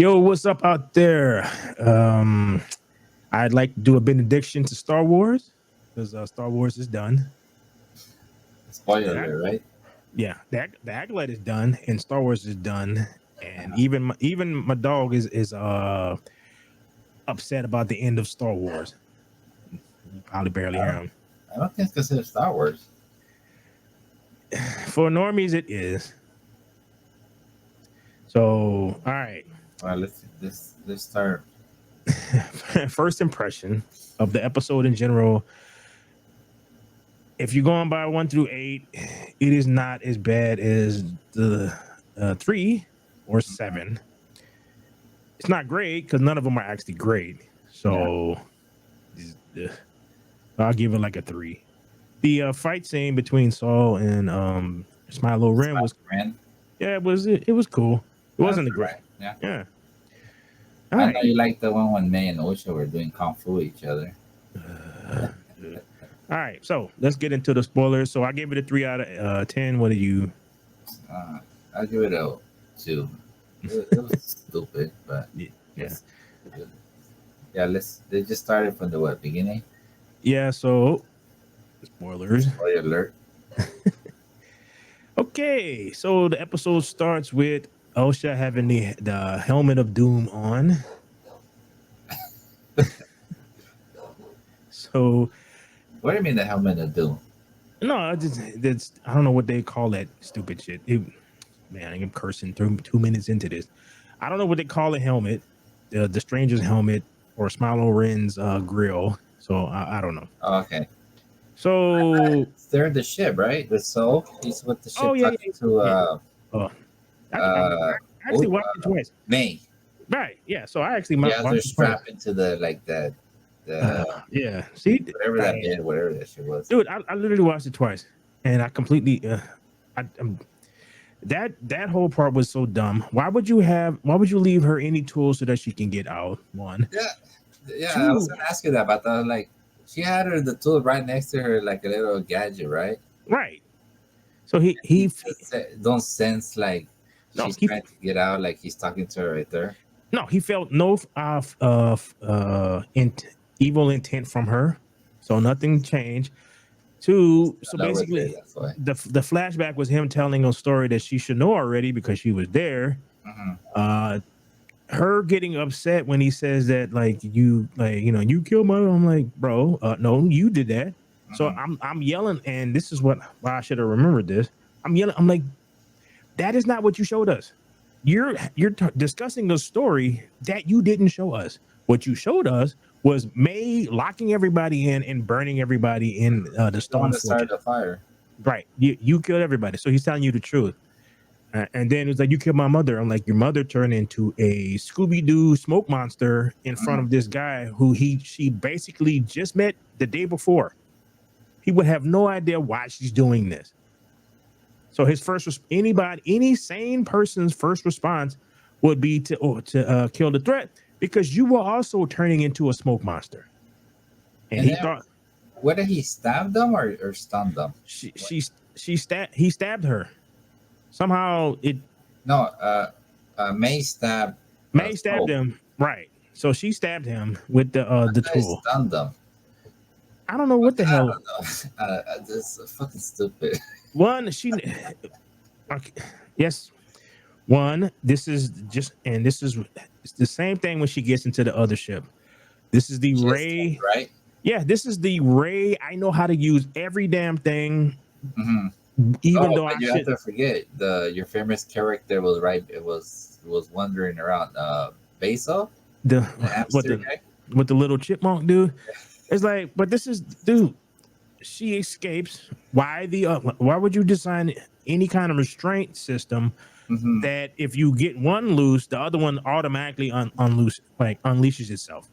Yo, what's up out there? I'd like to do a benediction to Star Wars because Star Wars is done. Spoiler The, alert, right? yeah, the Acolyte is done, and Star Wars is done, and even my dog is upset about the end of Star Wars. You probably barely I hear don't, him. I don't think it's considered Star Wars. For normies, it is. So, all right. Well, let's start. First impression of the episode in general. If you're going by 1 through 8, it is not as bad as the 3 or 7. It's not great because none of them are actually great. Yeah, So uh, I'll give it like a 3. The fight scene between Saul and Smilo Ren was, Spider-Man. yeah, it was cool. It That's wasn't a all great, right. Yeah, yeah. All I know right. you like the one when May and Osha were doing kung fu with each other. Uh, all right, so let's get into the spoilers. So I gave it a 3 out of 10. What do you? Uh, I'll give it a 2. It was stupid, but Yeah, it's good. Yeah. They just started from the beginning. yeah. So spoilers. Spoiler alert. Okay, so the episode starts with Osha having the helmet of doom on. So What do you mean the helmet of doom? no, I don't know what they call that stupid shit. Man, I'm cursing through 2 minutes into this. I don't know what they call a helmet, the stranger's helmet or Smilo Ren's grill. So I don't know. Oh, okay. So They're the ship, right? The soul. He's with the oh ship yeah, talking to yeah. Oh, I uh, actually watched it twice. May. Right, yeah. So I actually Yeah, they're watched it twice. strapped into the like that the Yeah. See, whatever that bed, whatever that shit was. dude, I literally watched it twice, and I completely, that whole part was so dumb. Why would you leave her any tools so that she can get out? One, Yeah, yeah. I was two, gonna ask you that, but I was like, she had her the tool right next to her, like a little gadget, right? right. So He just don't sense like no she's he trying to get out, like he's talking to her right there. no he felt no evil intent from her, so nothing changed. Two, so That was it. basically, That's why. the flashback was him telling a story that she should know already because she was there. Hmm. Uh, her getting upset when he says that you killed my, I'm like, bro, no, you did that. So Hmm. I'm yelling, and this is why I should have remembered this. I'm yelling, I'm like, that is not what you showed us. You're discussing a story that you didn't show us. What you showed us was May locking everybody in and burning everybody in the She's the one Stone that started Fortress. the fire. Right, you killed everybody, so he's telling you the truth. And then it's like, you killed my mother. I'm like, your mother turned into a Scooby Doo smoke monster in front Hmm. of this guy who she basically just met the day before. He would have no idea why she's doing this. So his any sane person's first response would be to kill the threat because you were also turning into a smoke monster. And And he then thought whether he stabbed them or stunned them. she she he stabbed her somehow. It No, May stabbed May stabbed Soul. him, right? So she stabbed him with I the thought he tool. stunned them. I don't know what the I hell. don't know. This is fucking stupid. One, okay, yes. One, this is just, and this is it's the same thing when she gets into the other ship. This is the She escaped, Ray. right? Yeah, this is the Ray. I know how to use every damn thing, Hmm. even Oh, though I but you have should. to forget your famous character was right. It was wandering around. Basil, The the what hamster the guy. with the little chipmunk dude. It's like, but this is, dude. She escapes. Why would you design any kind of restraint system Hmm. that if you get one loose, the other one automatically unleashes itself?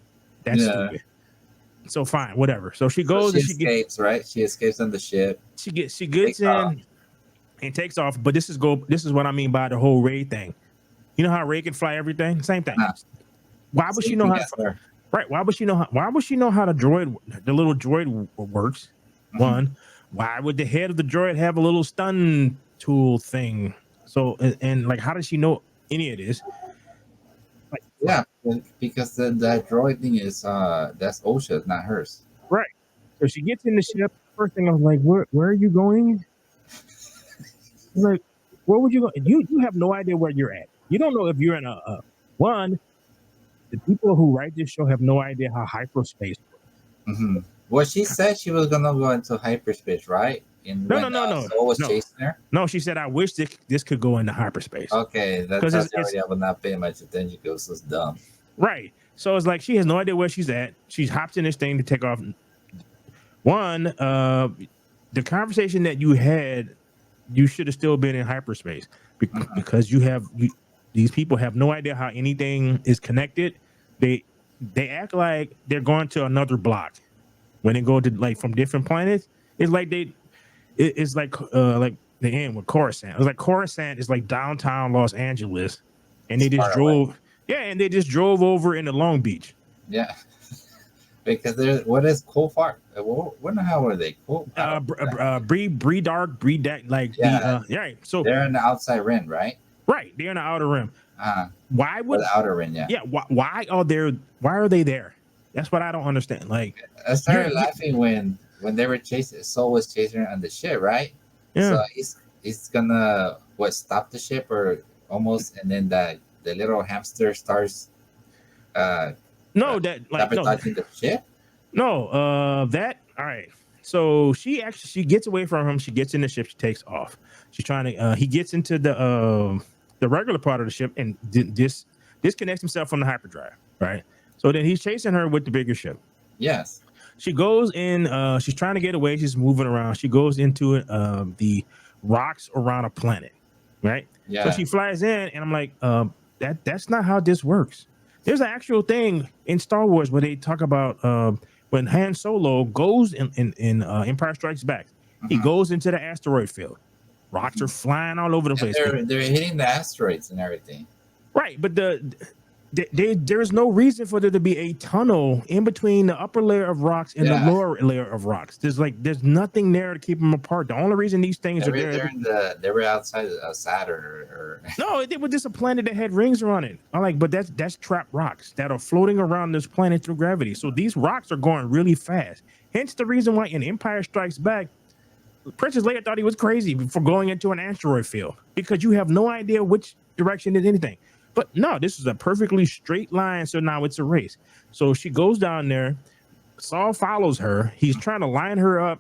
That's Yeah. stupid. So fine, whatever. So she So goes she and escapes, right? She escapes on the ship. she gets Takes off. in and takes off. But this is what I mean by the whole Ray thing. You know how Ray can fly everything? Same thing. Uh-huh. Why would she Same know thing how to as fly? her. Right. Why would she know how the little droid works? Hmm. One. Why would the head of the droid have a little stun tool thing? So and like, how does she know any of this? Like, Yeah, because the droid thing is that's OSHA, not hers. Right. So she gets in the ship. First thing I was like, where are you going? Like, where would you go? You have no idea where you're at. You don't know if you're in a one. The people who write this show have no idea how hyperspace works. Hmm. Well, she said she was gonna go into hyperspace, right? And No, no, when no, no, Soul was no, chasing her. no. She said, "I wish this could go into hyperspace Okay, that because tells you it's already I would not pay much attention because it's dumb. right." So it's like she has no idea where she's at. She's hopped in this thing to take off. One, the conversation that you had, you should have still been in hyperspace Mhm. because these people have no idea how anything is connected. They they act like they're going to another block when they go to like from different planets. It's like it's like the end with Coruscant. It's like Coruscant is like downtown Los Angeles, and It's they just far away. drove. Yeah, and they just drove over into Long Beach. Yeah, because there. What is cool fart? What the hell were they? Cool. I don't know. Bree dark, Bree that like the Yeah, yeah. So they're in the outside rim, right? right, they're in the outer rim. Uh, Why or would the outer rim. Yeah. yeah? Why are there? Why are they there? That's what I don't understand. Like I you're, started you laughing when they were chasing. Soul was chasing her on the ship, right? yeah. So he's gonna what stop the ship or almost, and then the little hamster starts uh, uh No, that like no, sabotaging the ship. no. That all right. So she gets away from him. She gets in the ship. She takes off. She's trying to. He gets into the regular part of the ship and disconnects himself from the hyperdrive. Right. So then he's chasing her with the bigger ship. Yes. She goes in. She's trying to get away. She's moving around. She goes into the rocks around a planet. Right. So Yeah. she flies in, and I'm like, that's not how this works. There's an actual thing in Star Wars where they talk about when Han Solo goes in Empire Strikes Back. He Mhm. goes into the asteroid field. Rocks are flying all over the And place. they're hitting the asteroids and everything. Right, but there's no reason for there to be a tunnel in between the upper layer of rocks and the Yeah. lower layer of rocks. There's nothing there to keep them apart. The only reason these things are there, They were outside of Saturn or no, it was just a planet that had rings around it. I'm like, but that's trapped rocks that are floating around this planet through gravity. So these rocks are going really fast. Hence the reason why in Empire Strikes Back, Princess Leia thought he was crazy for going into an asteroid field because you have no idea which direction is anything. But no, this is a perfectly straight line. So now it's a race. So she goes down there. Saul follows her. He's trying to line her up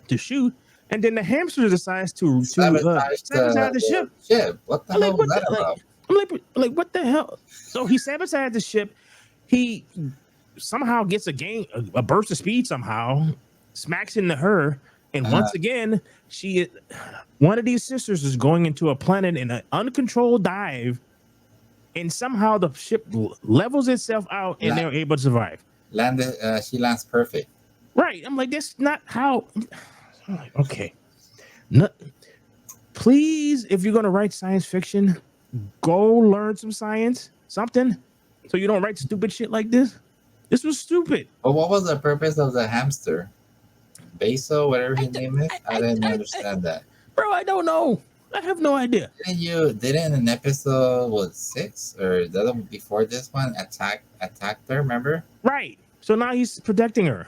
to shoot. And then the hamster decides to sabotage sabotage the ship. ship. What the I'm hell like, was what that the, about? like, what the hell? So he sabotaged the ship. He somehow gets a burst of speed somehow, smacks into her, and once again, one of these sisters is going into a planet in an uncontrolled dive, and somehow the ship levels itself out, and they're able to survive. She lands perfect. Right? I'm like, that's not how. I'm like, okay, no, please, if you're gonna write science fiction, go learn some science, something, so you don't write stupid shit like this. This was stupid. But what was the purpose of the hamster? Baso, whatever his name is? I didn't understand that. Bro, I don't know. I have no idea. Didn't an episode was 6 or the other one before this one attacked her, remember? Right. So now he's protecting her.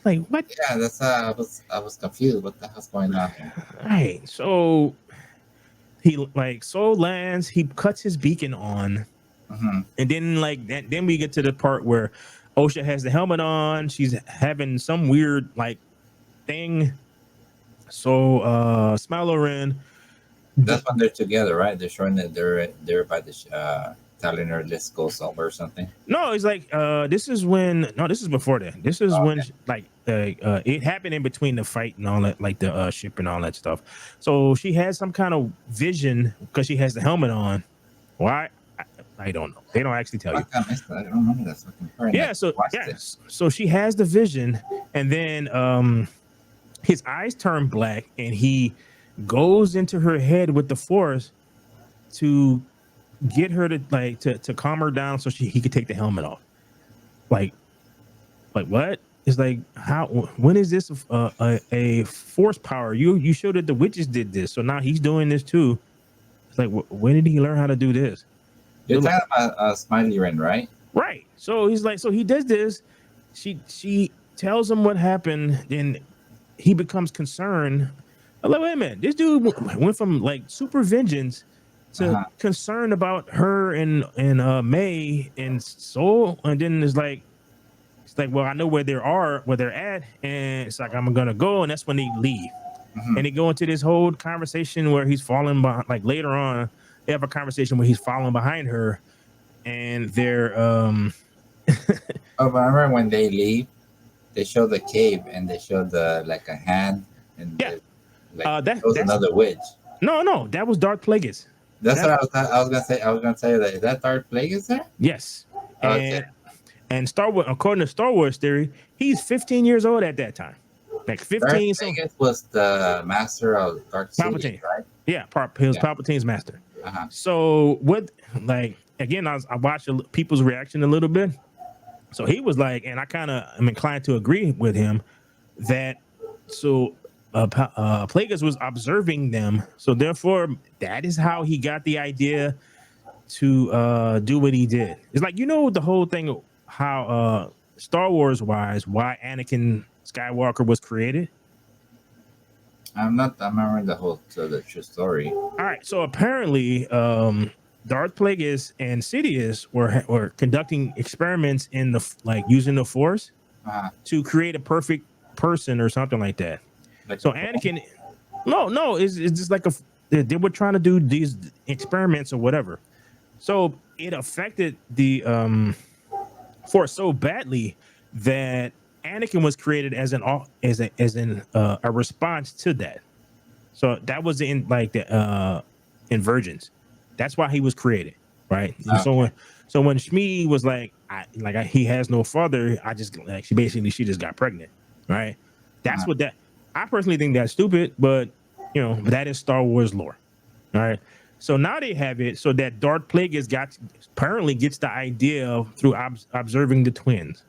Like what? Yeah, that's I was confused. What the hell's going on here? Right. So he Soul lands, he cuts his beacon on, and then then we get to the part where Osha has the helmet on. She's having some weird thing. So Smiler in. That's when they're together, right? They're showing that they're by the telling her let's go somewhere or something. No, it's like this is before that. This is when it happened in between the fight and all that, like the ship and all that stuff. So she has some kind of vision because she has the helmet on. Why? I don't know. They don't actually tell you. I missed that. I don't remember that fucking part. Yeah, so she has the vision, and then his eyes turn black, and he goes into her head with the force to get her to calm her down so he could take the helmet off. Like what? It's like how? When is this a force power? You showed that the witches did this, so now he's doing this too. It's like when did he learn how to do this? You're talking about Smiley Ren, right? Right. So he's like, so he does this. She tells him what happened, then he becomes concerned. I'm like, wait a minute, this dude went from like super vengeance to Uh-huh. concern about her and May and Soul, and then it's like, well, I know where they're at, and it's like I'm gonna go, and that's when they leave, Hmm. and they go into this whole conversation where he's falling behind. Like later on, they have a conversation where he's following behind her, and they're Oh, but I remember when they leave, they show the cave and they show the like a hand and yeah, like shows that's another witch. no, that was Darth Plagueis. That's That what I was gonna say. I was gonna tell you that. Is that Darth Plagueis there? yes, Okay. and Star Wars, according to Star Wars theory, he's 15 years old at that time, like Darth 15. So Plagueis was the master of Dark City, Palpatine, right? yeah, he was Yeah. Palpatine's master. Uh-huh. So what, like again, I watched people's reaction a little bit. So he was like, and I kind of am inclined to agree with him that so Plagueis was observing them, so therefore that is how he got the idea to do what he did. It's like, the whole thing how Star Wars wise why Anakin Skywalker was created. I'm not. I'm remembering the true story. All right, so apparently Darth Plagueis and Sidious were conducting experiments in like using the Force Uh, to create a perfect person or something like that. like So Anakin, no, it's just like they were trying to do these experiments or whatever. So it affected the Force so badly that Anakin was created as a response to that. So that was in like the Invergence. That's why he was created, right? And okay. so when Shmi was like, he has no father, I just like she just got pregnant, right? That's Uh, what that. I personally think that's stupid, but that is Star Wars lore, all right. So now they have it so that Darth Plagueis apparently gets the idea through observing the twins.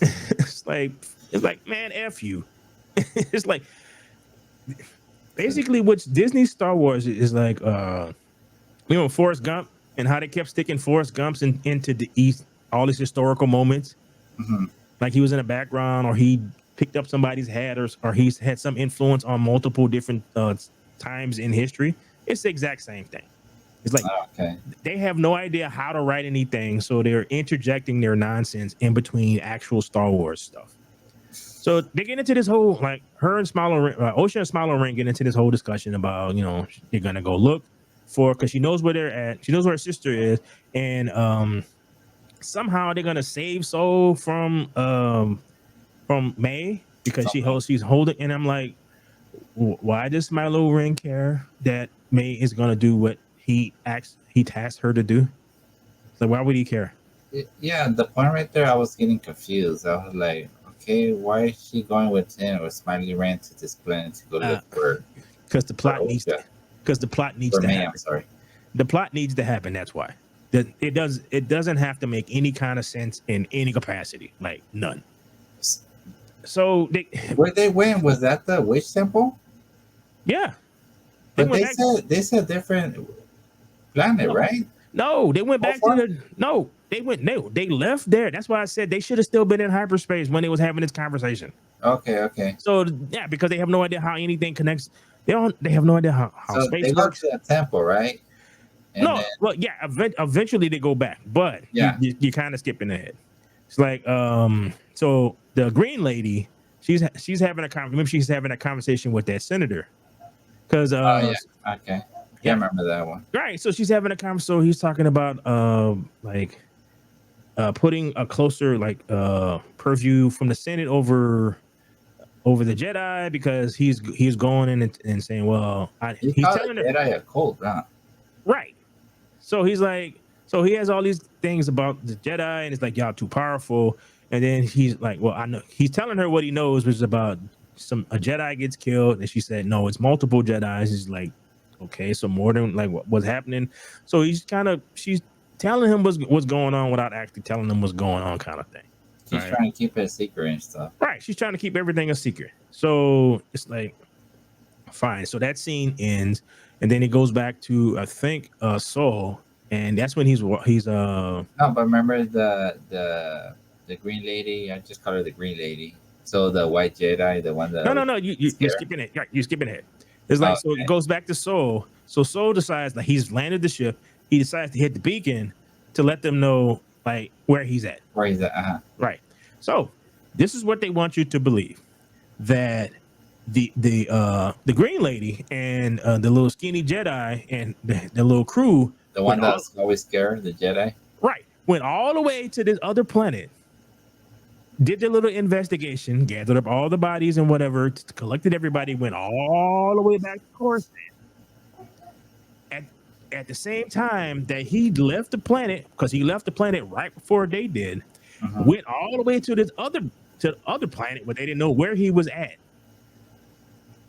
it's like it's like, man, f you. It's like basically what Disney Star Wars is like. Forrest Gump and how they kept sticking Forrest Gumps into the East, all these historical moments, mhm. like he was in the background or he picked up somebody's hat or he's had some influence on multiple different times in history. It's the exact same thing. It's like Okay. they have no idea how to write anything, so they're interjecting their nonsense in between actual Star Wars stuff. So they get into this whole like her and Ocean and Smilo Ring get into this whole discussion about they're gonna go look for because she knows where they're at, she knows where her sister is, and somehow they're gonna save Soul from May because Okay. she's holding, and I'm like, why does Smilo Ring care that May is gonna do what he tasked her to do? So why would he care? Yeah, the point right there, I was getting confused. I was like, okay, why is she going with him or Smiley ran to this planet to go Uh, look for because the plot needs Osha? because the plot needs For to me, I'm happen. sorry. The plot needs to happen. That's why. It doesn't have to make any kind of sense in any capacity, like none. So Where they went, was that the witch temple? yeah, they But went back. they said different planet, No, right? no, they went How back to far? the no. They went no. They left there. That's why I said they should have still been in hyperspace when they was having this conversation. Okay, okay. So yeah, because they have no idea how anything connects. They have no idea how So they space go works. to a temple, right? And No, then well, yeah, eventually they go back, but yeah. you kind of skipping ahead. It's like so the green lady, she's having a remember she's having a conversation with that senator because Oh yeah. Okay. Yeah, I yeah, remember that one. right. So she's having a conversation. So he's talking about like putting a closer like purview from the Senate over the Jedi because he's going in and saying, well, You he's call the telling her Jedi a cult, huh? right. So he's like, so he has all these things about the Jedi, and it's like y'all too powerful. And then he's like, well, I know he's telling her what he knows, which is about a Jedi gets killed, and she said, no, it's multiple Jedi's. He's like, okay, so more than like what's happening. So she's telling him what's going on without actually telling him what's going on, kind of thing. She's Right. trying to keep it a secret and stuff. Right. She's trying to keep everything a secret. So it's like Fine. So that scene ends, and then it goes back to I think Soul, and that's when he's. No, but remember the green lady? I just call her the green lady. So the white Jedi, the one that No, no, was no. You're scared. skipping it. You're skipping it. It's like so. It Okay, goes back to Soul. So Soul decides that he's landed the ship. He decides to hit the beacon to let them know like where he's at. where is that? Right. So this is what they want you to believe that the green lady and the little skinny Jedi and the little crew The went one all that's always scared, the Jedi. right went all the way to this other planet, did their little investigation, gathered up all the bodies and whatever, collected everybody, went all the way back to course. At at the same time that he left the planet, because he left the planet right before they did, Mhm. went all the way to this other planet where they didn't know where he was at.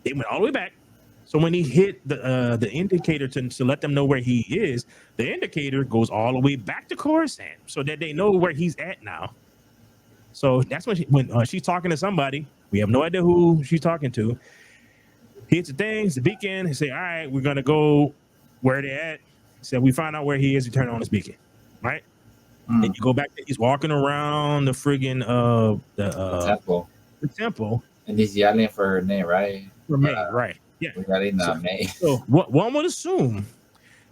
They went all the way back. So when he hit the indicator to let them know where he is, the indicator goes all the way back to Coruscant so that they know where he's at now. So that's when she's talking to somebody. We have no idea who she's talking to. Hits the things, the beacon, and say, "All right, we're gonna go where they're at." So we find out where he is. You turn on his beacon, right? Then Mm. you go back. He's walking around the friggin' The temple, the temple and he's yelling for her name, right? for May, right? Yeah. We're yelling So, May. so one would assume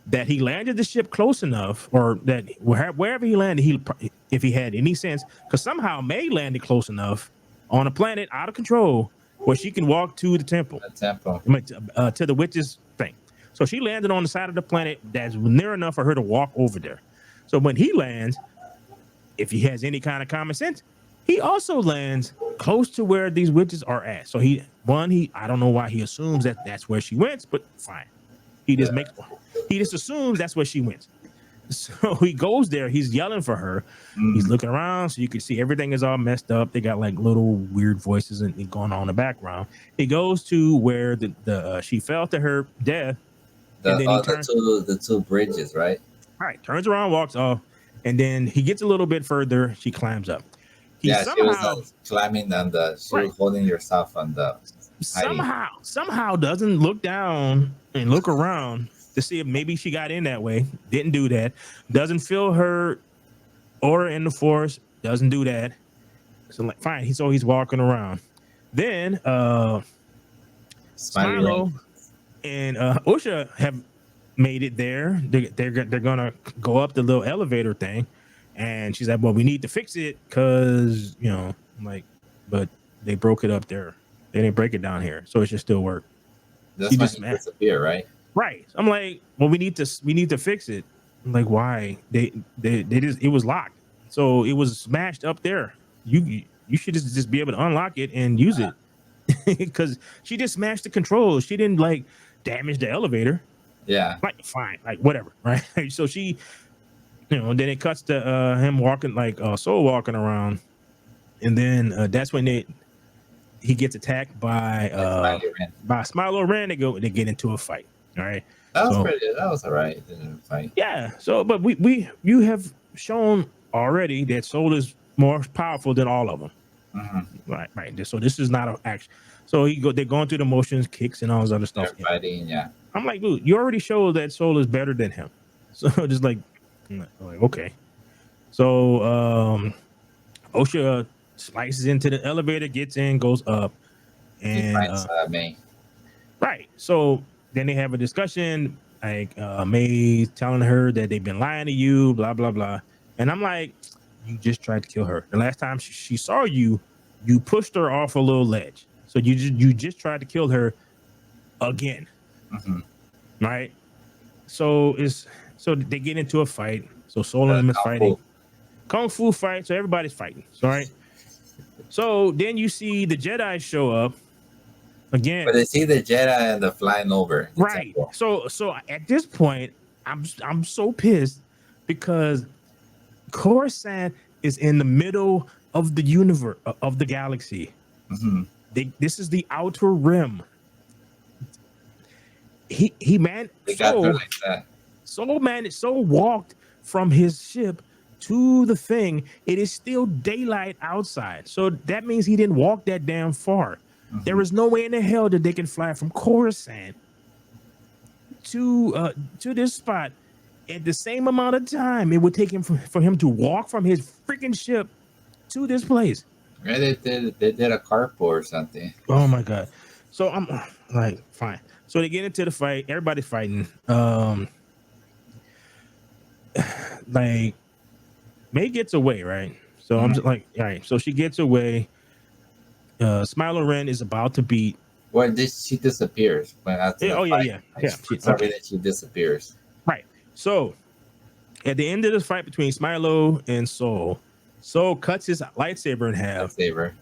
that he landed the ship close enough, or that wherever he landed, if he had any sense, because somehow May landed close enough on a planet out of control where she can walk to the temple, The temple. to the witch's thing. So she landed on the side of the planet that's near enough for her to walk over there. So when he lands, if he has any kind of common sense, he also lands close to where these witches are at. So I don't know why he assumes that that's where she went, but fine. He just Yeah. makes he just assumes that's where she went. So he goes there. He's yelling for her. He's Mm. looking around, so you can see everything is all messed up. They got like little weird voices and going on in the background. He goes to where the she fell to her death, and then he turns The two bridges, right? right, turns around, walks off, and then he gets a little bit further. She climbs up. He Yeah, she was somehow climbing on the. She right was holding yourself on the hiding. somehow doesn't look down and look around to see if maybe she got in that way. Didn't do that. Doesn't feel her aura in the force. Doesn't do that. So like fine. He's walking around. Then Smiley ring. Smilo and Usha have made it there. They're gonna go up the little elevator thing, and she's like, "Well, we need to fix it because I'm like, but they broke it up there. They didn't break it down here, so it should still work." She That's when just he smashed. disappeared, right? Right. I'm like, "Well, we need to fix it." I'm like, why? They just it was locked, so it was smashed up there. You should just be able to unlock it and use it because she just smashed the controls. She didn't like damage the elevator. Yeah. Like fine, like whatever, right? So she, then it cuts to him walking like Soul walking around, and then that's when he gets attacked Like Smiley ring. by Smilo Ren. They get into a fight. All right, That was so pretty. That was alright. Didn't fight. yeah, so but you have shown already that Soul is more powerful than all of them. Right, right. So this is not an action. So they're going through the motions, kicks, and all this other They're stuff. fighting. Yeah. I'm like, dude, you already showed that Soul is better than him. So just like, I'm like okay. So Osha slices into the elevator, gets in, goes up, He and finds May. right. So then they have a discussion. Like May telling her that they've been lying to you, blah blah blah. And I'm like, you just tried to kill her. The last time she saw you, you pushed her off a little ledge. So you just tried to kill her again, Mm-hmm. right? So they get into a fight. So Soul and them is fighting. Kung Fu fight. So everybody's fighting. All right. So then you see the Jedi show up again. But they see the Jedi and the flying over. The Right. temple. So at this point, I'm so pissed because Coruscant is in the middle of the universe of the galaxy. Mm-hmm. This is the outer rim. He man They got her so like that. so walked from his ship to the thing. It is still daylight outside, so that means he didn't walk that damn far. There is no way in the hell that they can fly from Coruscant to this spot at the same amount of time it would take him for him to walk from his freaking ship to this place. Yeah, they did a carpool or something. Oh my god. So I'm like, fine. So they get into the fight, everybody's fighting. Like May gets away, right? So I'm just like, all right. So she gets away. Smiler Ren is about to beat. Well, she disappears when after Yeah, the oh yeah, fight. yeah, Like, yeah. for some reason, she disappears. Right. So at the end of this fight between Smilo and Soul cuts his lightsaber in half. Lightsaber.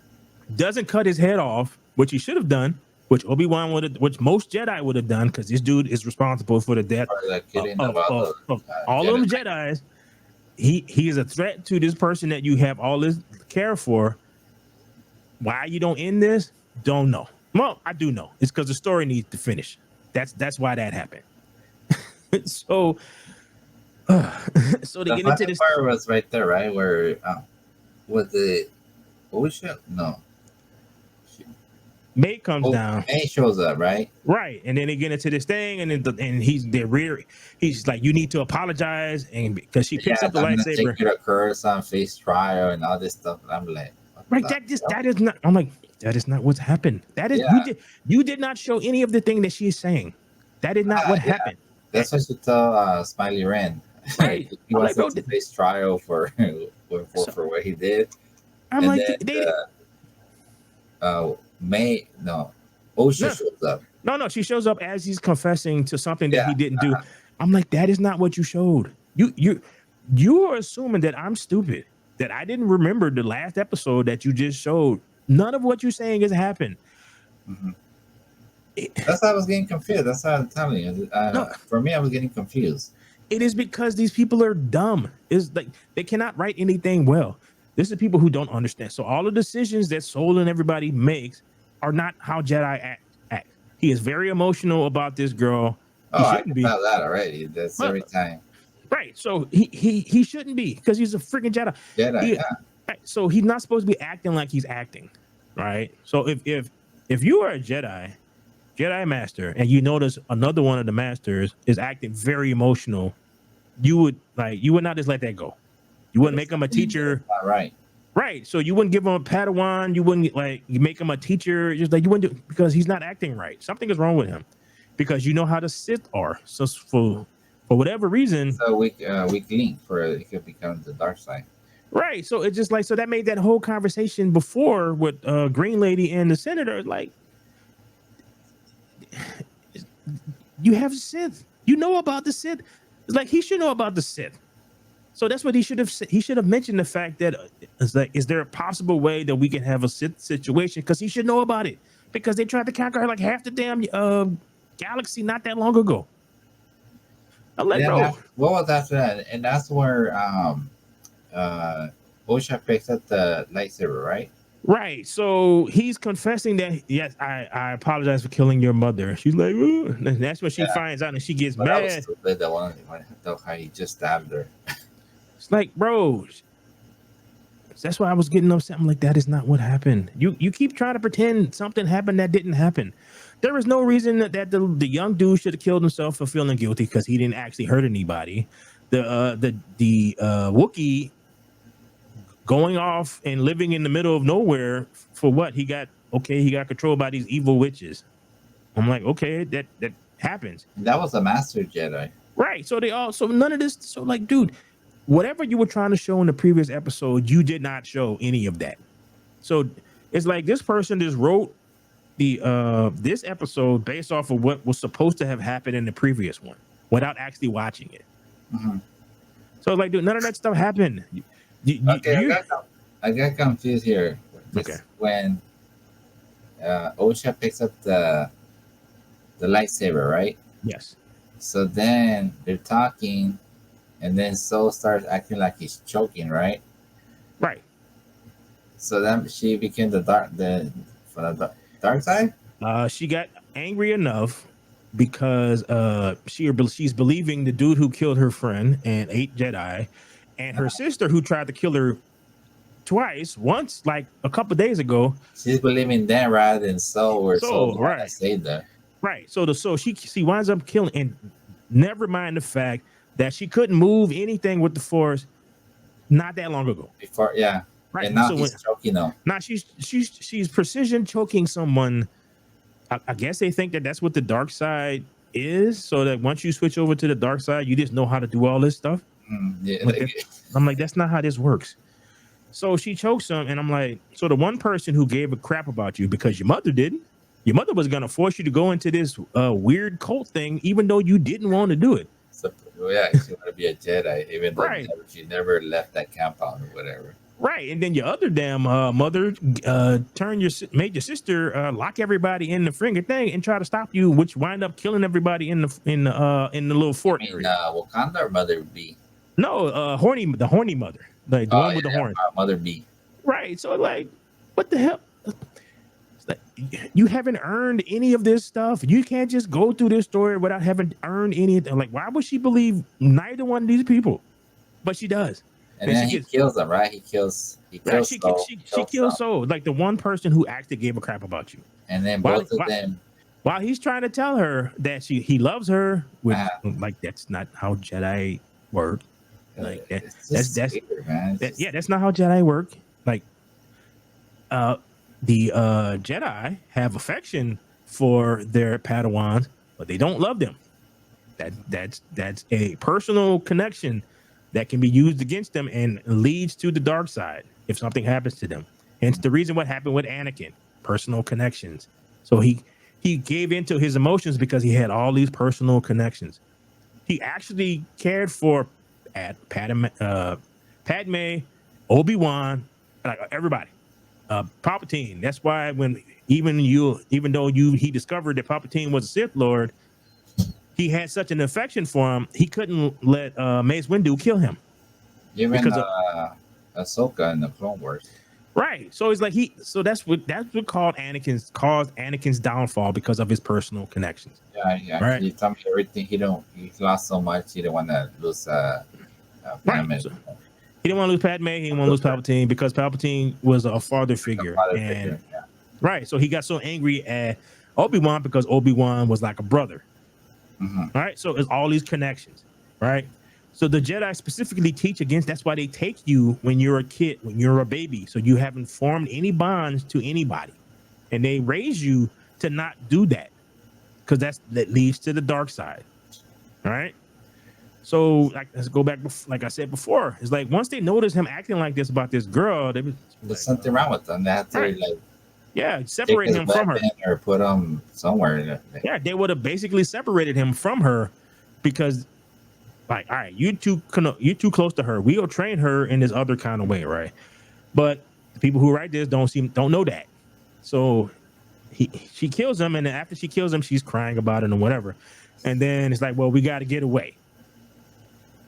Doesn't cut his head off, which he should have done, which Obi-Wan would have, which most Jedi would have done, because this dude is responsible for the death Or the killing of all all them Jedis. He is a threat to this person that you have all this care for. Why you don't end this? Don't know. Well, I do know. It's because the story needs to finish. That's why that happened. So so they The get into funny this. part was right there, right? Where was it? Ocean? No. May comes down. May shows up, right? Right, and then they get into this thing, and then and he's like, you need to apologize, and because she picks up the lightsaber. Take you to Coruscant face trial and all this stuff. And I'm like, right, that is not. I'm like, that is not what's happened. That is you did not show any of the thing that she's saying. That is not what happened. That's what you tell Smiley Ren. Right, he wants to face trial for what he did. I'm and like, May Osha shows up. No, she shows up as he's confessing to something that he didn't do. I'm like, that is not what you showed. You are assuming that I'm stupid, that I didn't remember the last episode that you just showed. None of what you're saying has happened. Mm-hmm. That's why I was getting confused. That's why I'm telling you. For me, I was getting confused. It is because these people are dumb. It's like they cannot write anything well. This is people who don't understand. So all the decisions that Soul and everybody makes are not how Jedi act. He is very emotional about this girl. Oh, I can tell that already. That's every time. Right. So he shouldn't be, because he's a freaking Jedi. Right, so he's not supposed to be acting like he's acting. Right. So if you are a Jedi Master, and you notice another one of the masters is acting very emotional, you would not just let that go. You wouldn't make him a teacher. Right. So you wouldn't give him a Padawan. You wouldn't you make him a teacher. Just like you wouldn't do, because he's not acting right. Something is wrong with him, because you know how the Sith are. So for whatever reason, so weak link for it could become the dark side. Right. So it's just so that made that whole conversation before with Green Lady and the Senator you have Sith. You know about the Sith. It's like he should know about the Sith. So that's what he should have said. He should have mentioned the fact that is there a possible way that we can have a Sith situation? Because he should know about it. Because they tried to conquer half the damn galaxy not that long ago. I'm like, bro. What was after that? And that's where Osha picks up the lightsaber, right? Right. So he's confessing that, yes, I apologize for killing your mother. She's like, ooh. And that's when she finds out, and she gets mad. I was stupid, the one how he just stabbed her. It's like, bro, that's why I was getting upset. I'm like, that is not what happened. You keep trying to pretend something happened that didn't happen. There is no reason that the young dude should have killed himself for feeling guilty, because he didn't actually hurt anybody. The Wookiee going off and living in the middle of nowhere for what? He got controlled by these evil witches. I'm like, okay, that happens. That was a master Jedi. Right. So none of this. So dude, whatever you were trying to show in the previous episode, you did not show any of that. So it's like this person just wrote this episode based off of what was supposed to have happened in the previous one without actually watching it. Mm-hmm. So dude, none of that stuff happened. I got confused here. When Osha picks up the lightsaber, right? Yes. So then they're talking, and then Soul starts acting like he's choking, right? Right. So then she became the dark side. She got angry enough because she's believing the dude who killed her friend and 8 Jedi, and her sister who tried to kill her twice. Once, like a couple days ago. She's believing them rather than Soul, where Soul So the one that right, saved her. right. So she winds up killing, and never mind the fact that she couldn't move anything with the Force not that long ago. Before, yeah. Right. And now So when he's choking them. now she's precision choking someone. I guess they think that that's what the dark side is. So that once you switch over to the dark side, you just know how to do all this stuff. Yeah, I'm like, that's not how this works. So she chokes him, and I'm like, so the one person who gave a crap about you because your mother didn't, your mother was gonna force you to go into this weird cult thing, even though you didn't want to do it. so, yeah, she wanted to be a Jedi, even though Right. she never left that compound or whatever. Right, and then your other damn mother made your sister lock everybody in the friggin' thing and try to stop you, which wind up killing everybody in the little fort I mean, area. Wakanda or Mother B? No, the horny mother, like the one with the horn. Mother B. Right. So like, what the hell? It's like, you haven't earned any of this stuff. You can't just go through this story without having earned anything. Like, why would she believe neither one of these people? But she does. And And then she he kills them, right? He kills right, Soul, she kills Soul, like the one person who actually gave a crap about you. and then While, both of while, them. while he's trying to tell her that he loves her, which Uh-huh. like that's not how Jedi work. Like that, It's just that's weird, man. that, yeah, that's not how Jedi work. Like the Jedi have affection for their Padawans, but they don't love them. That's a personal connection that can be used against them and leads to the dark side if something happens to them. Hence the reason what happened with Anakin, personal connections. So he gave into his emotions because he had all these personal connections. He actually cared for Padme, Obi-Wan, like everybody. Palpatine. That's why when even though he discovered that Palpatine was a Sith Lord, he had such an affection for him, he couldn't let Mace Windu kill him. Even because of Ahsoka in the Clone Wars. right. So it's like that's what caused Anakin's downfall because of his personal connections. Yeah. Right. He told me everything. He lost so much. He didn't want to lose. Right. So he didn't want to lose Padme. He didn't want to lose Palpatine because Palpatine was a father figure. Yeah. Right. So he got so angry at Obi-Wan because Obi-Wan was like a brother. Mm-hmm. All right. So it's all these connections. Right. So the Jedi specifically teach against. That's why they take you when you're a kid, when you're a baby. So you haven't formed any bonds to anybody, and they raise you to not do that because that leads to the dark side. All right. So like, let's go back. Like I said before, it's like once they notice him acting like this about this girl, There's like, something wrong with them. They have to right. Separate him from her, or put him somewhere. Yeah, they would have basically separated him from her because, like, all right, you too close to her. We'll train her in this other kind of way, right? But the people who write this don't know that. So she kills him, and then after she kills him, she's crying about it and whatever. And then it's like, well, we got to get away.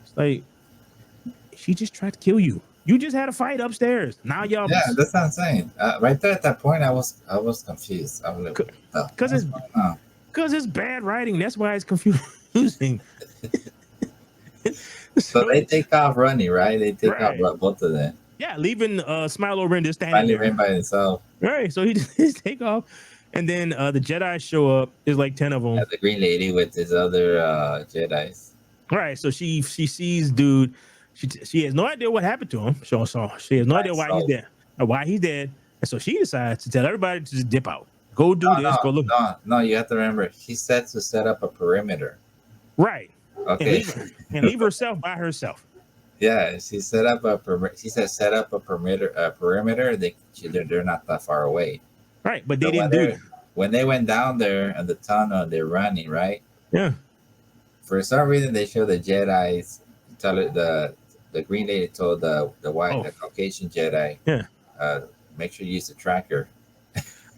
It's like she just tried to kill you. You just had a fight upstairs. Now y'all. Yeah, that's what I'm saying. Right there at that point, I was confused. I was like, because it's bad writing. That's why it's confusing. So they take off running, right? They take off both of them. Yeah, leaving Smilo Render standing Finally there. ran by himself. Right, so he just take off, and then the Jedi show up. There's like 10 of them. Yeah, the green lady with his other Jedis. Right, so she sees dude. She has no idea what happened to him. So she has no idea why he's dead. Or why he's dead, and so she decides to tell everybody to just dip out. Go do this. Go look. No, you have to remember. He said to set up a perimeter. Right. Okay. And leave herself by herself. Yeah, she set up a perimeter. She said set up a perimeter. They're not that far away. Right, but they didn't do it. When they went down there in the tunnel, they're running, right? Yeah. For some reason, they show the Jedi's. Tell it the green lady told the Caucasian Jedi. Yeah. Make sure you use the tracker.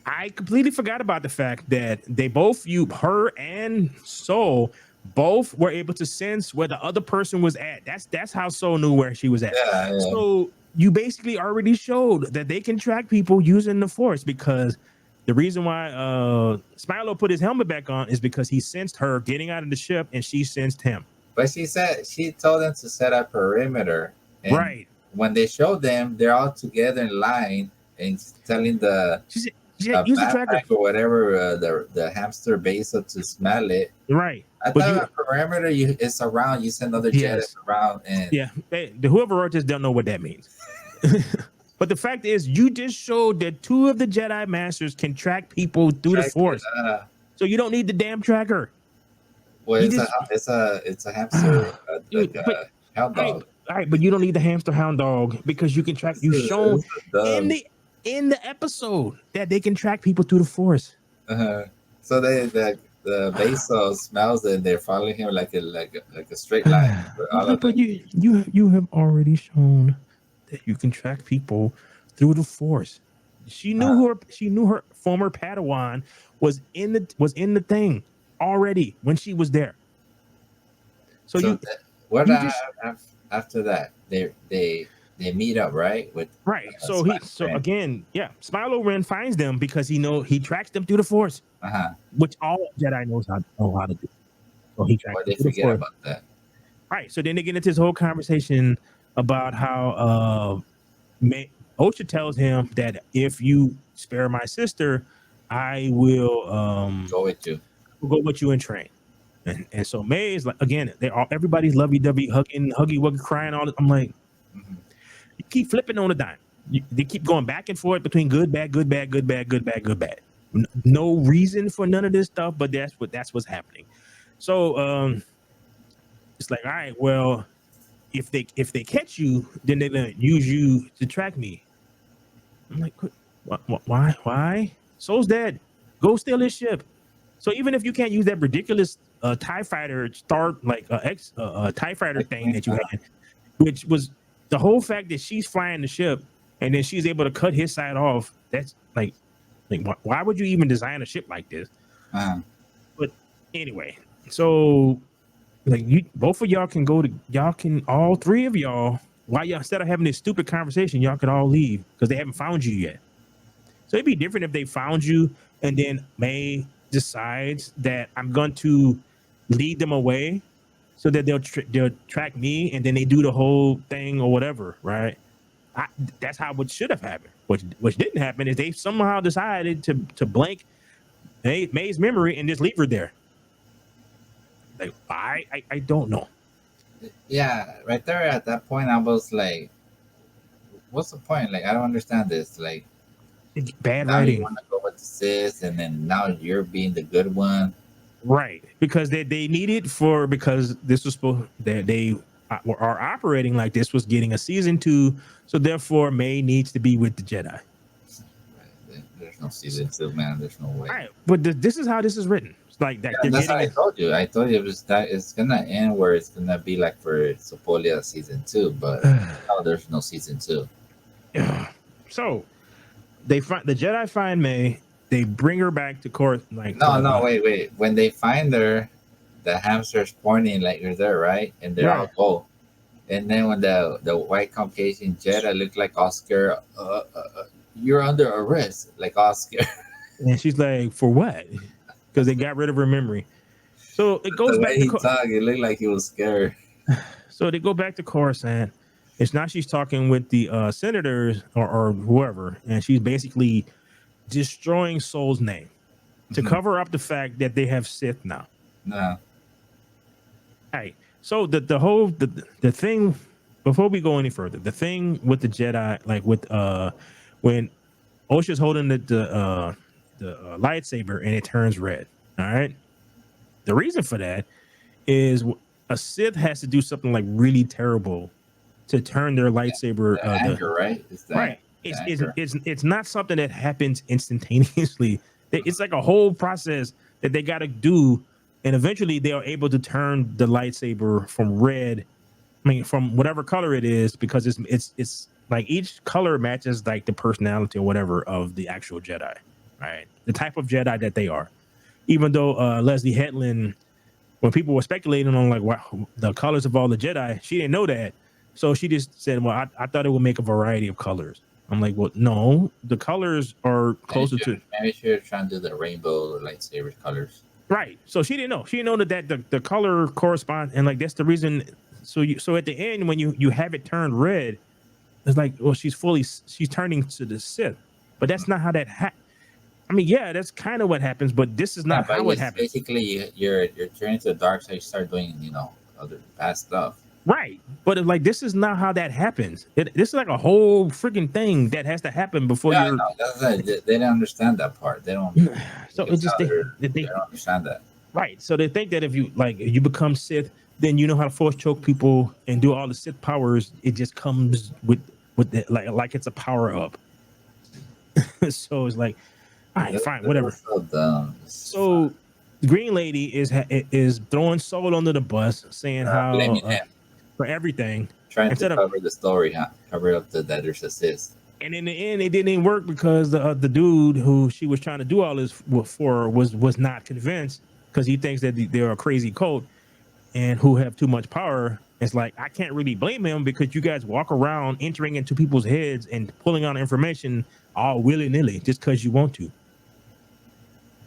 I completely forgot about the fact that they both, her and Soul, both were able to sense where the other person was at. That's how Soul knew where she was at. Yeah. So you basically already showed that they can track people using the Force, because the reason why Smilo put his helmet back on is because he sensed her getting out of the ship and she sensed him. But she told them to set up perimeter. And right. when they show them, they're all together in line and telling the She said, use the tracker. backpack or whatever the hamster base to smell it. Right. I But thought you, a perimeter it's around. You send other Jedi yes. around and Yeah. The whoever wrote this don't know what that means. But the fact is, you just showed that 2 of the Jedi Masters can track people through the track it. Force. So you don't need the damn tracker. Well, You it's just, a hamster like dude, but a hound dog. all right, but you don't need the hamster hound dog because you can track. This You is, shown this is dumb. in the episode that they can track people through the Force. Uh-huh. So the Basil smells it. And they're following him like a straight line. For all of But them. you have already shown that you can track people through the Force. She knew her former Padawan was in the thing already when she was there. So So what you just after that they meet up right with right. So Spider-Man. again, yeah, Smilo Ren finds them because he tracks them through the Force, which all Jedi know how to do. So he tracks Why them they through the forget Force. about that? Right. So then they get into this whole conversation about how Osha tells him that if you spare my sister, I will Go with you. go with you and train. And so May is like, again, everybody's lovey dovey, hugging, huggy wuggy, crying all. I'm like, you keep flipping on a dime. They keep going back and forth between good, bad, good, bad, good, bad, good, bad, good, bad. No reason for none of this stuff, but that's what's happening. So it's like, all right, well, if they catch you, then they're gonna use you to track me. I'm like, why? Soul's dead. Go steal his ship. So even if you can't use that ridiculous TIE fighter TIE fighter thing that you had, which was the whole fact that she's flying the ship and then she's able to cut his side off. That's like why would you even design a ship like this? But anyway, so like both of y'all can all 3 of y'all, while y'all instead of having this stupid conversation, y'all could all leave because they haven't found you yet. So it'd be different if they found you and then May decides that I'm going to lead them away so that they'll track me and then they do the whole thing or whatever, right? That's how it should have happened. Which didn't happen is they somehow decided to blank May's memory and just leave her there. Like I don't know. Yeah, right there at that point, I was like, "What's the point? Like, I don't understand this. Like, Bad now writing. you want to go with the sis, and then now you're being the good one." Right, because they need it because this was supposed that they are operating like this was getting a season 2, so therefore May needs to be with the Jedi. There's no season 2, man. There's no way. All right, but this is how this is written. It's like that. Yeah, that's what I told you. I told you it was that it's gonna end where it's gonna be like for Sopolia season 2, but no, there's no season 2. So they find the Jedi find May. They bring her back to court. Like No, wait. When they find her, the hamster's pointing like you're there, right? And they're all go. And then when the white Caucasian Jedi look like Oscar, you're under arrest, like Oscar. And she's like, for what? Because they got rid of her memory. So it goes the back way he talked, it looked like he was scared. So they go back to Coruscant. It's now she's talking with the senators or whoever, and she's basically destroying Soul's name to cover up the fact that they have Sith now. No. Hey, so the whole the thing before we go any further, the thing with the Jedi, like with when Osha's holding the lightsaber and it turns red. All right. The reason for that is a Sith has to do something like really terrible to turn their lightsaber. Anger, right? Right. It's not something that happens instantaneously. It's like a whole process that they got to do, and eventually they are able to turn the lightsaber from red. I mean, from whatever color it is, because it's like each color matches like the personality or whatever of the actual Jedi, right? The type of Jedi that they are. Even though Leslie Hetland, when people were speculating on like what the colors of all the Jedi, she didn't know that. So she just said, well, I thought it would make a variety of colors. I'm like, well, no, the colors are closer to. Maybe she's trying to do the rainbow lightsaber colors. Right. So she didn't know. She didn't know that the color corresponds. And like, that's the reason. So at the end, when you have it turned red, it's like, well, she's turning to the Sith, but that's not how that I mean, yeah, that's kind of what happens, but this is Yeah, not but how it it's happens. basically you're turning to the dark side. You start doing other bad stuff. Right. But it's like this is not how that happens. This is like a whole freaking thing that has to happen before Yeah, I you're know. That's they don't understand that part. They don't. You so can it's just tell they they don't understand that. right. So they think that if you like you become Sith, then you know how to force choke people and do all the Sith powers. It just comes with the, like it's a power up. So it's like, all right, fine, They're whatever. so dumb. So the Green Lady is throwing Soul under the bus, saying how Blaming him, for everything trying to instead of. cover the story, huh? Cover up that there's a cyst. And in the end, it didn't even work because the dude who she was trying to do all this for was not convinced because he thinks that they're a crazy cult and who have too much power. It's like I can't really blame him because you guys walk around entering into people's heads and pulling out information all willy nilly just because you want to.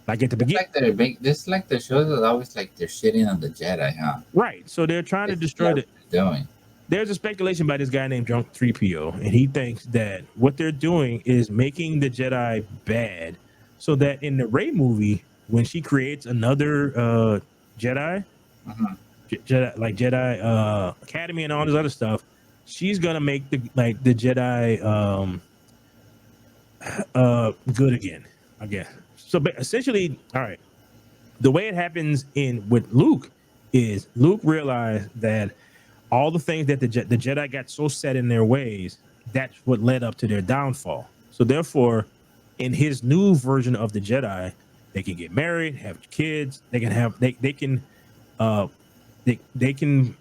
Like at the It's beginning, like they're big. This like the shows is always like they're shitting on the Jedi, huh? right? So they're trying to Basically, destroy what the. they're doing. There's a speculation by this guy named Drunk 3PO, and he thinks that what they're doing is making the Jedi bad so that in the Rey movie, when she creates another Jedi, Mhm. Jedi like Jedi Academy and all this other stuff, she's gonna make the Jedi good again, I guess. So essentially, all right, the way it happens in with Luke is Luke realized that all the things that the Jedi got so set in their ways, that's what led up to their downfall. So therefore, in his new version of the Jedi, they can get married, have kids, they can have they can uh they can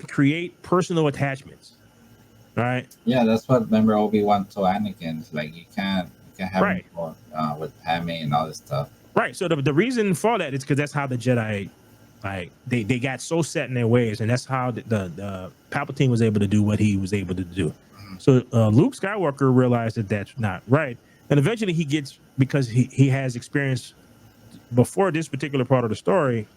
create personal attachments, right? Yeah, that's what remember Obi-Wan told Anakin. It's like you can't have Right. more with Padme and all this stuff. Right. So the reason for that is because that's how the Jedi like they got so set in their ways, and that's how the Palpatine was able to do what he was able to do. Mhm. So Luke Skywalker realized that that's not right, and eventually he gets because he has experience before this particular part of the story.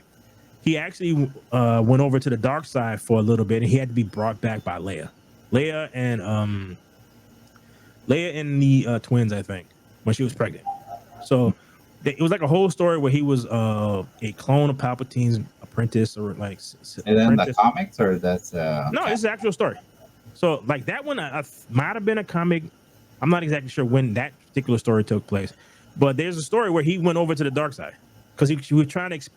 He actually went over to the dark side for a little bit, and he had to be brought back by Leia and the twins, I think, when she was pregnant. So it was like a whole story where he was a clone of Palpatine's apprentice or like And then the apprentice. comics, or that's No, this is an actual story. So like that one might have been a comic. I'm not exactly sure when that particular story took place, but there's a story where he went over to the dark side because he was trying to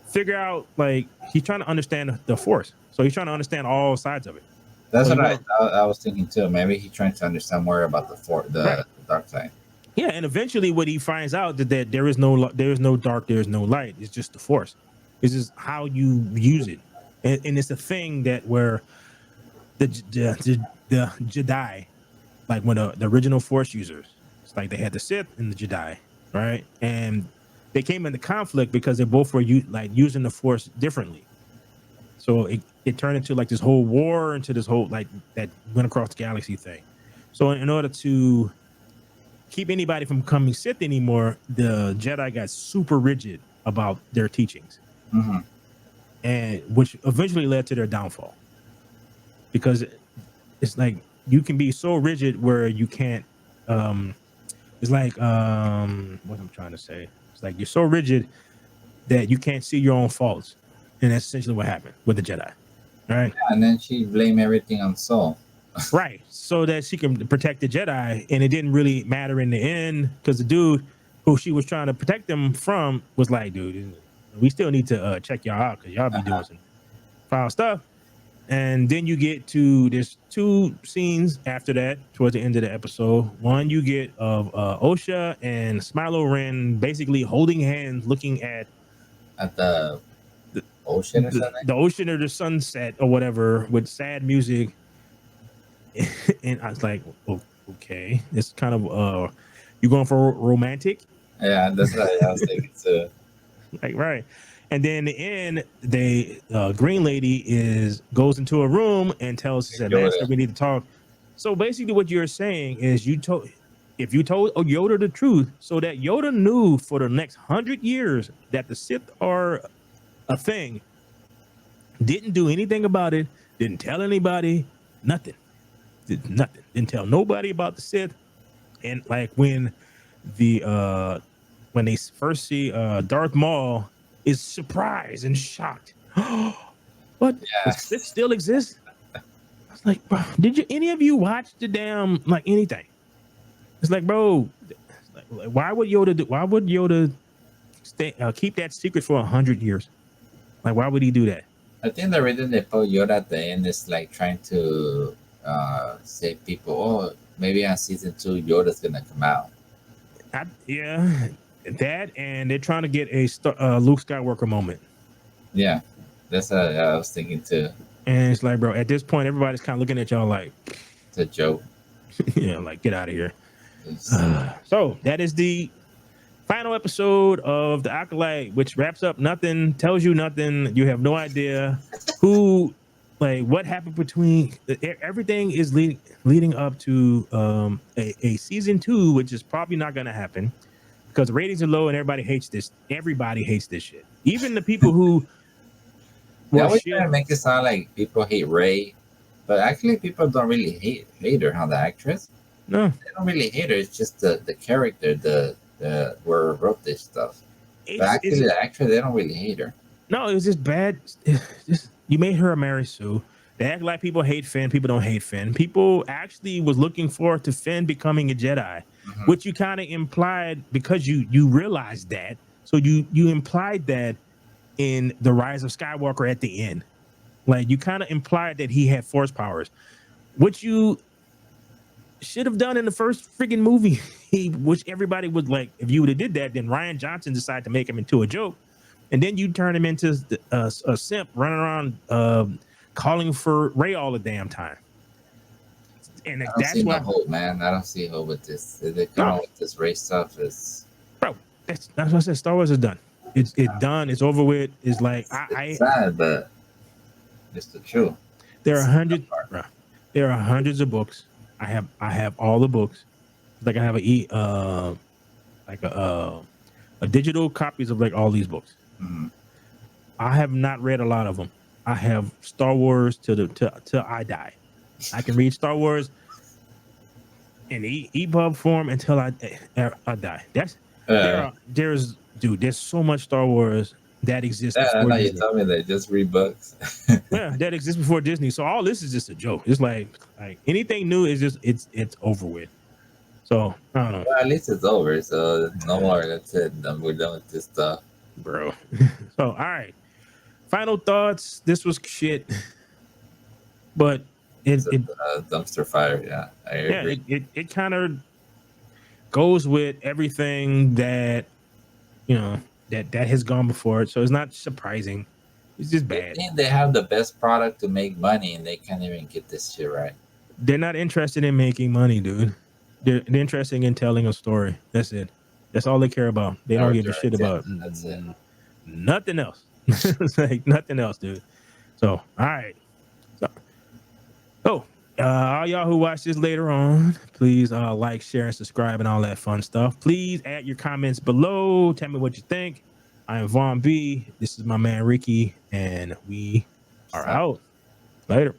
figure out like he's trying to understand the Force. So he's trying to understand all sides of it. that's So he what went I was thinking too. Maybe he's trying to understand more about right. the dark side. Yeah, and eventually, what he finds out that there is no dark, there is no light. It's just the Force. It's just how you use it, and it's a thing that where the Jedi, like when the original Force users, it's like they had the Sith and the Jedi, right? And they came into conflict because they both were like using the Force differently. So it turned into like this whole war, into this whole like that went across the galaxy thing. So in order to keep anybody from becoming Sith anymore, the Jedi got super rigid about their teachings, Hmm. and which eventually led to their downfall. Because it's like you can be so rigid where you can't. Um, it's like what I'm trying to say. It's like you're so rigid that you can't see your own faults, and that's essentially what happened with the Jedi, right? And then she blamed everything on Soul. Right, so that she can protect the Jedi, and it didn't really matter in the end because the dude who she was trying to protect them from was like, "Dude, we still need to check y'all out because y'all be doing some foul stuff." And then you get to there's two scenes after that towards the end of the episode. One you get of Osha and Smilo Ren basically holding hands, looking at At the the, ocean or something. the ocean or the sunset or whatever with sad music. And I was like, okay, it's kind of you going for romantic, Yeah, that's what I was thinking too. like right. And then in the end, they Green Lady goes into a room and tells us that Master, Yoda. we need to talk. So basically, what you're saying is if you told Yoda the truth, so that Yoda knew for the next 100 years that the Sith are a thing, didn't do anything about it, Didn't tell anybody. Nothing. Did nothing. Didn't tell nobody about the Sith. And like the when they first see Darth Maul, is surprised and shocked. What? The Yeah, Sith still exists? I was like, bro, did you any of you watch the damn like anything? It's like, bro, why would Yoda do? Why would Yoda keep that secret for 100 years? Like, why would he do that? I think the reason they put Yoda at the end is like trying to say people, oh, maybe on season 2 Yoda's gonna come out. Yeah, that, and they're trying to get a Luke Skywalker moment. Yeah, that's what I was thinking too. And it's like, bro, at this point, everybody's kind of looking at y'all like, It's a joke. yeah, like get out of here. It's, So that is the final episode of the Acolyte, which wraps up nothing, tells you nothing. You have no idea who, like, what happened between. Everything is leading up to a season 2, which is probably not going to happen because the ratings are low and everybody hates this. Everybody hates this shit. Even the people who they were always shit. try to make it sound like people hate Ray, but actually people don't really hate her, the actress. No, They don't really hate her. It's just the character, the where wrote this stuff. But actually, the actress, they don't really hate her. No, it was just bad. Just you made her a Mary Sue. They act like people hate Finn. People don't hate Finn. People actually was looking forward to Finn becoming a Jedi, which you kind of implied because you realized that. So you implied that in the Rise of Skywalker at the end. Like you kind of implied that he had force powers, which you should have done in the first freaking movie. Which everybody would like. If you would have did that, then Ryan Johnson decided to make him into a joke, and then you turn him into a simp running around calling for Ray all the damn time. And I don't that's see why, no hope, man. I don't see hope with this. They come no, out with this race stuff. Is bro, that's what I said. Star Wars is done. It's done. It's over with. It's like it's sad, but it's the truth. there are It's hundreds. There are hundreds of books. I have all the books. Like I have a digital copies of like all these books. Mhm. I have not read a lot of them. I have Star Wars till I die. I can read Star Wars in EPUB form until I die. There's so much Star Wars that exists Yeah, I before know you Disney. told me that. Just read books. Yeah, that exists before Disney. So all this is just a joke. It's like anything new is just it's over with. So I don't know, Well, at least it's over. So no more. That's it. We're done with this stuff. bro. So all right. Final thoughts. This was shit, but It's it a dumpster fire. Yeah, I agree. it kind of goes with everything that that has gone before it. So it's not surprising. It's just They bad. think they have the best product to make money, and they can't even get this shit right. They're not interested in making money, dude. They're interested in telling a story. That's it. That's all they care about. They don't give a shit about That's it. nothing else. It's like nothing else, dude. So, all right. So, all y'all who watch this later on, please like, share, and subscribe, and all that fun stuff. Please add your comments below. Tell me what you think. I am Vaughn B. This is my man Ricky, and we are out. Later.